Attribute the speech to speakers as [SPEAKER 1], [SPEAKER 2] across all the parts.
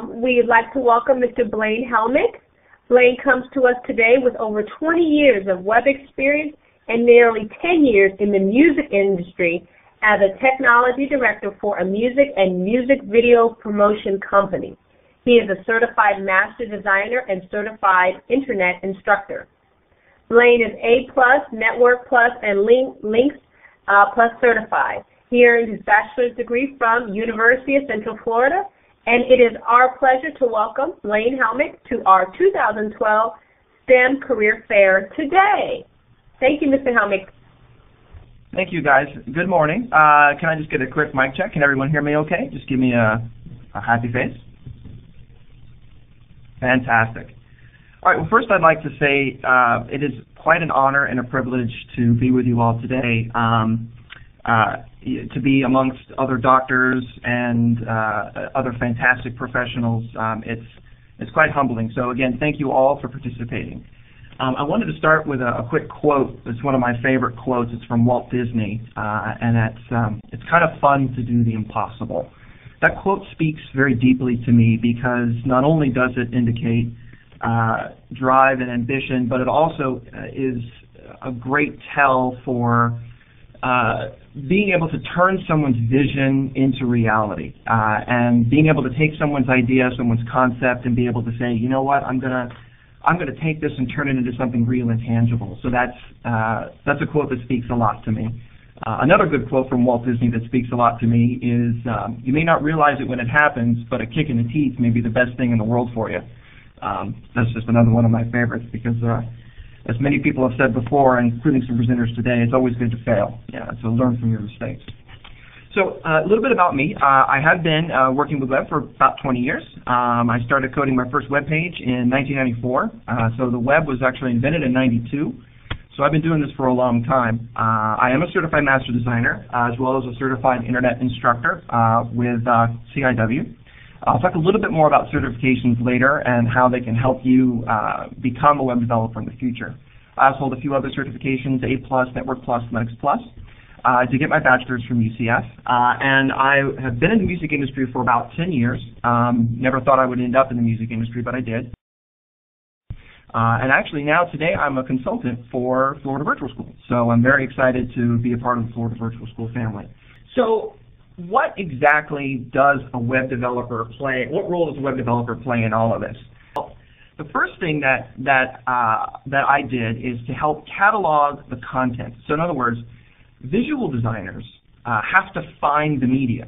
[SPEAKER 1] We'd like to welcome Mr. Blaine Helmick. Blaine comes to us today with over 20 years of web experience and nearly 10 years in the music industry as a technology director for a music and music video promotion company. He is a certified master designer and certified internet instructor. Blaine is A+, Network+, and Links Plus certified. He earned his bachelor's degree from University of Central Florida, and it is our pleasure to welcome Blaine Helmick to our 2012 STEM Career Fair today. Thank you, Mr. Helmick.
[SPEAKER 2] Thank you, guys. Good morning. Can I just get a quick mic check? Can everyone hear me okay? Just give me a happy face. Fantastic. All right, well, first I'd like to say it is quite an honor and a privilege to be with you all today, to be amongst other doctors and other fantastic professionals. It's quite humbling. So again, thank you all for participating. I wanted to start with a quick quote. It's one of my favorite quotes. It's from Walt Disney, and it's kind of fun to do the impossible. That quote speaks very deeply to me because not only does it indicate drive and ambition, but it also is a great tell for being able to turn someone's vision into reality, and being able to take someone's idea, someone's concept, and be able to say, you know what, I'm gonna take this and turn it into something real and tangible. So that's a quote that speaks a lot to me. Another good quote from Walt Disney that speaks a lot to me is, you may not realize it when it happens, but a kick in the teeth may be the best thing in the world for you. That's just another one of my favorites because, as many people have said before, including some presenters today, it's always good to fail. Yeah, so learn from your mistakes. So a little bit about me. I have been working with web for about 20 years. I started coding my first web page in 1994. So the web was actually invented in 92. So I've been doing this for a long time. I am a certified master designer as well as a certified internet instructor with CIW. I'll talk a little bit more about certifications later and how they can help you become a web developer in the future. I also hold a few other certifications, A+, Network+, Linux+, to get my bachelor's from UCF. And I have been in the music industry for about 10 years. Never thought I would end up in the music industry, but I did. And actually now today I'm a consultant for Florida Virtual School. So I'm very excited to be a part of the Florida Virtual School family. So what exactly does a web developer play? What role does a web developer play in all of this? Well, the first thing that I did is to help catalog the content. So in other words, visual designers have to find the media.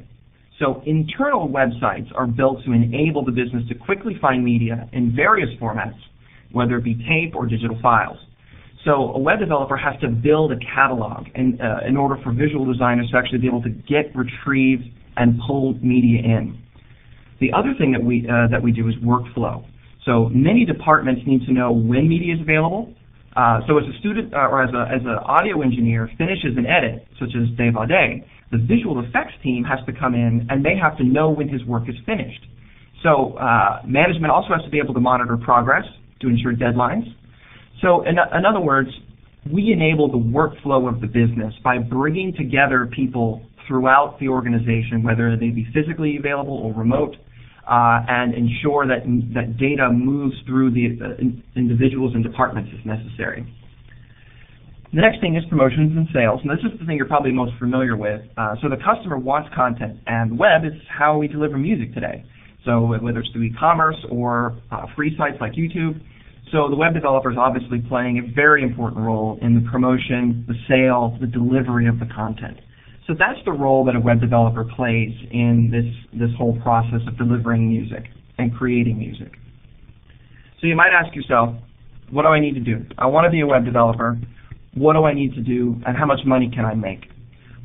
[SPEAKER 2] So internal websites are built to enable the business to quickly find media in various formats, whether it be tape or digital files. So a web developer has to build a catalog in order for visual designers to actually be able to get, retrieve, and pull media in. The other thing that we do is workflow. So many departments need to know when media is available. So as a student or as an audio engineer finishes an edit, such as day by day, the visual effects team has to come in and they have to know when his work is finished. So management also has to be able to monitor progress to ensure deadlines. So in other words, we enable the workflow of the business by bringing together people throughout the organization, whether they be physically available or remote, and ensure that data moves through the individuals and departments as necessary. The next thing is promotions and sales, and this is the thing you're probably most familiar with. So the customer wants content, and the web is how we deliver music today. So whether it's through e-commerce or free sites like YouTube. So the web developer is obviously playing a very important role in the promotion, the sale, the delivery of the content. So that's the role that a web developer plays in this whole process of delivering music and creating music. So you might ask yourself, what do I need to do? I want to be a web developer. What do I need to do, and how much money can I make?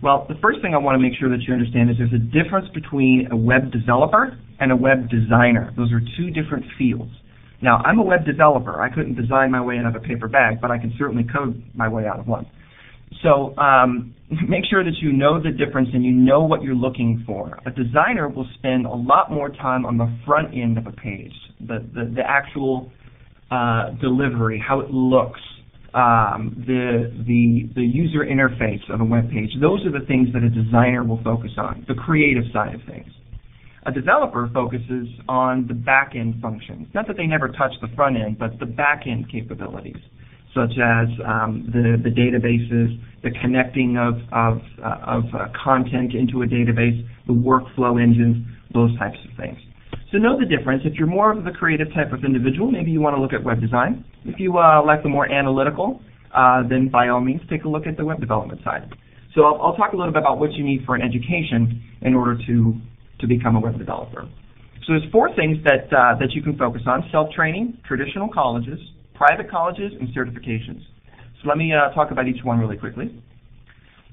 [SPEAKER 2] Well, the first thing I want to make sure that you understand is there's a difference between a web developer and a web designer. Those are two different fields. Now, I'm a web developer. I couldn't design my way out of a paper bag, but I can certainly code my way out of one. So make sure that you know the difference and you know what you're looking for. A designer will spend a lot more time on the front end of a page, the actual delivery, how it looks, the user interface of a web page. Those are the things that a designer will focus on, the creative side of things. A developer focuses on the back-end functions. Not that they never touch the front end, but the back-end capabilities, such as the databases, the connecting of content into a database, the workflow engines, those types of things. So know the difference. If you're more of the creative type of individual, maybe you want to look at web design. If you like the more analytical, then by all means take a look at the web development side. So I'll talk a little bit about what you need for an education in order to become a web developer. So there's 4 things that you can focus on: self-training, traditional colleges, private colleges, and certifications. So let me talk about each one really quickly.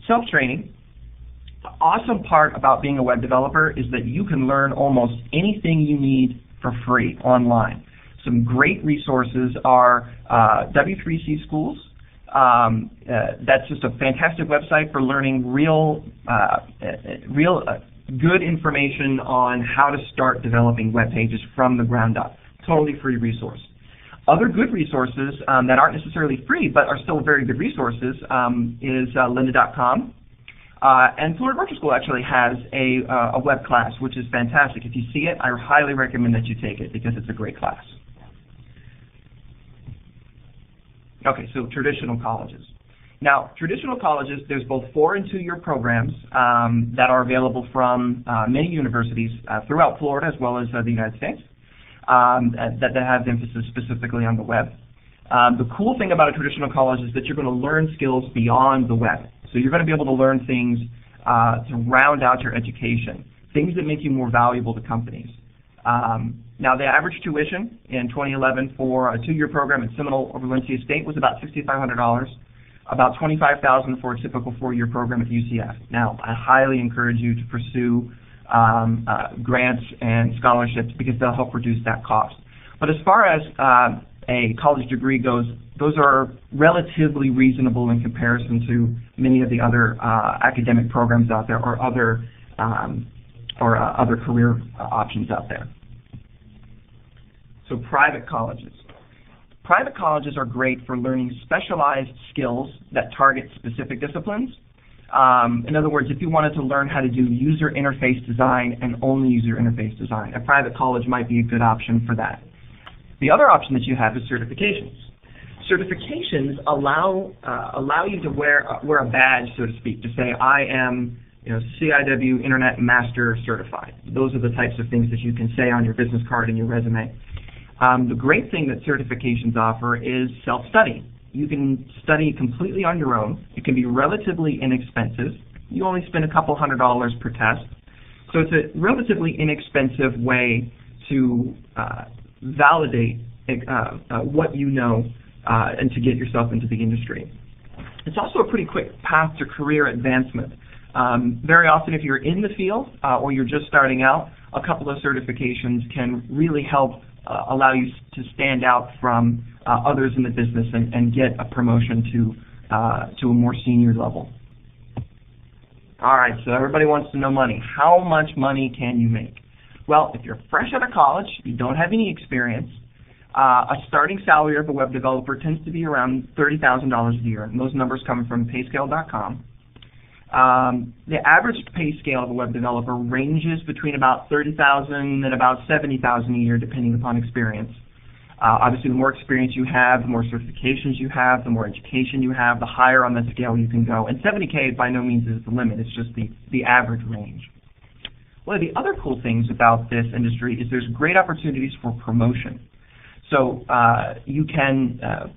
[SPEAKER 2] Self-training. The awesome part about being a web developer is that you can learn almost anything you need for free online. Some great resources are W3C Schools. That's just a fantastic website for learning real good information on how to start developing web pages from the ground up. Totally free resource. Other good resources that aren't necessarily free but are still very good resources is lynda.com. And Florida Virtual School actually has a web class, which is fantastic. If you see it, I highly recommend that you take it because it's a great class. Okay, so traditional colleges. Now, traditional colleges, there's both 4- and 2-year programs that are available from many universities throughout Florida as well as the United States that have emphasis specifically on the web. The cool thing about a traditional college is that you're going to learn skills beyond the web. So you're going to be able to learn things to round out your education, things that make you more valuable to companies. Now, the average tuition in 2011 for a 2-year program at Seminole over Valencia State was about $6,500, about $25,000 for a typical 4-year program at UCF. Now, I highly encourage you to pursue grants and scholarships because they'll help reduce that cost. But as far as a college degree goes, those are relatively reasonable in comparison to many of the other academic programs out there or other career options out there. So private colleges. Private colleges are great for learning specialized skills that target specific disciplines. In other words, if you wanted to learn how to do user interface design and only user interface design, a private college might be a good option for that. The other option that you have is certifications. Certifications allow you to wear a badge, so to speak, to say I am CIW Internet Master Certified. Those are the types of things that you can say on your business card and your resume. The great thing that certifications offer is self-study. You can study completely on your own. It can be relatively inexpensive. You only spend a couple $100s per test. So it's a relatively inexpensive way to validate what you know and to get yourself into the industry. It's also a pretty quick path to career advancement. Very often if you're in the field or you're just starting out, a couple of certifications can really help allow you to stand out from others in the business and get a promotion to a more senior level. All right, so everybody wants to know money. How much money can you make? Well, if you're fresh out of college, you don't have any experience, a starting salary of a web developer tends to be around $30,000 a year, and those numbers come from payscale.com. The average pay scale of a web developer ranges between about $30,000 and about $70,000 a year, depending upon experience. Obviously, the more experience you have, the more certifications you have, the more education you have, the higher on the scale you can go. And 70K by no means is the limit. It's just the average range. One of the other cool things about this industry is there's great opportunities for promotion. So you can go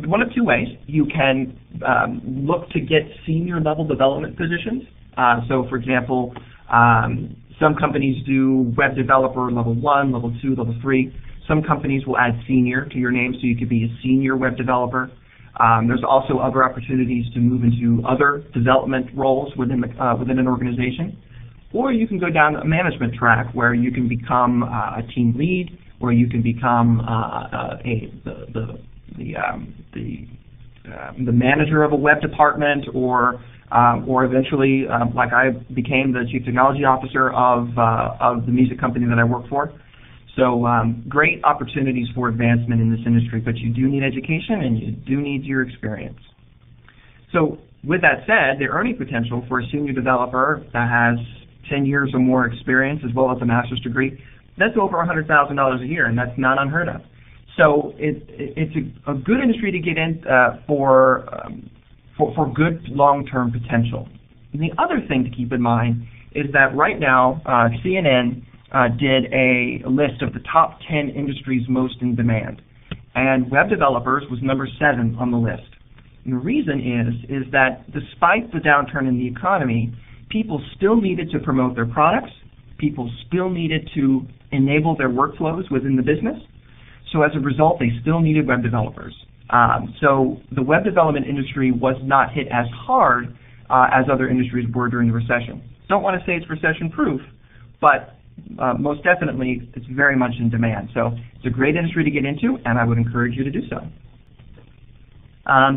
[SPEAKER 2] one of 2 ways. You can look to get senior level development positions. So for example, some companies do web developer level 1, level 2, level 3. Some companies will add senior to your name so you could be a senior web developer. There's also other opportunities to move into other development roles within an organization. Or you can go down a management track where you can become a team lead, where you can become the manager of a web department, or eventually, like I became the chief technology officer of the music company that I work for. So great opportunities for advancement in this industry, but you do need education and you do need your experience. So with that said, the earning potential for a senior developer that has 10 years or more experience as well as a master's degree, that's over $100,000 a year, and that's not unheard of. So it's a good industry to get in for good long-term potential. And the other thing to keep in mind is that right now CNN did a list of the top 10 industries most in demand, and web developers was number 7 on the list. And the reason is that despite the downturn in the economy, people still needed to promote their products, people still needed to enable their workflows within the business, so as a result they still needed web developers. So the web development industry was not hit as hard as other industries were during the recession. Don't want to say it's recession-proof, but most definitely it's very much in demand. So it's a great industry to get into, and I would encourage you to do so.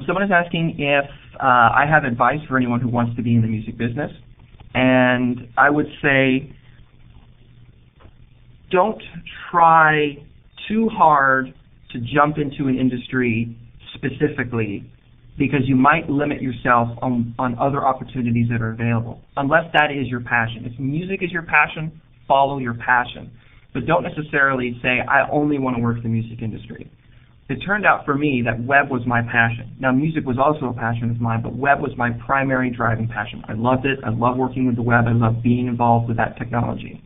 [SPEAKER 2] Someone is asking if I have advice for anyone who wants to be in the music business, and I would say don't try too hard to jump into an industry specifically, because you might limit yourself on other opportunities that are available, unless that is your passion. If music is your passion, follow your passion. But don't necessarily say, I only want to work in the music industry. It turned out for me that web was my passion. Now, music was also a passion of mine, but web was my primary driving passion. I loved it. I love working with the web. I love being involved with that technology.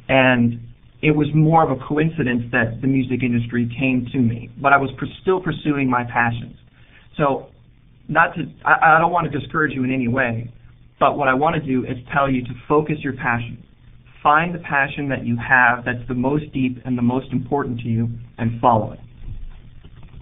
[SPEAKER 2] And it was more of a coincidence that the music industry came to me, but I was still pursuing my passions. So I don't want to discourage you in any way, but what I want to do is tell you to focus your passion. Find the passion that you have that's the most deep and the most important to you and follow it.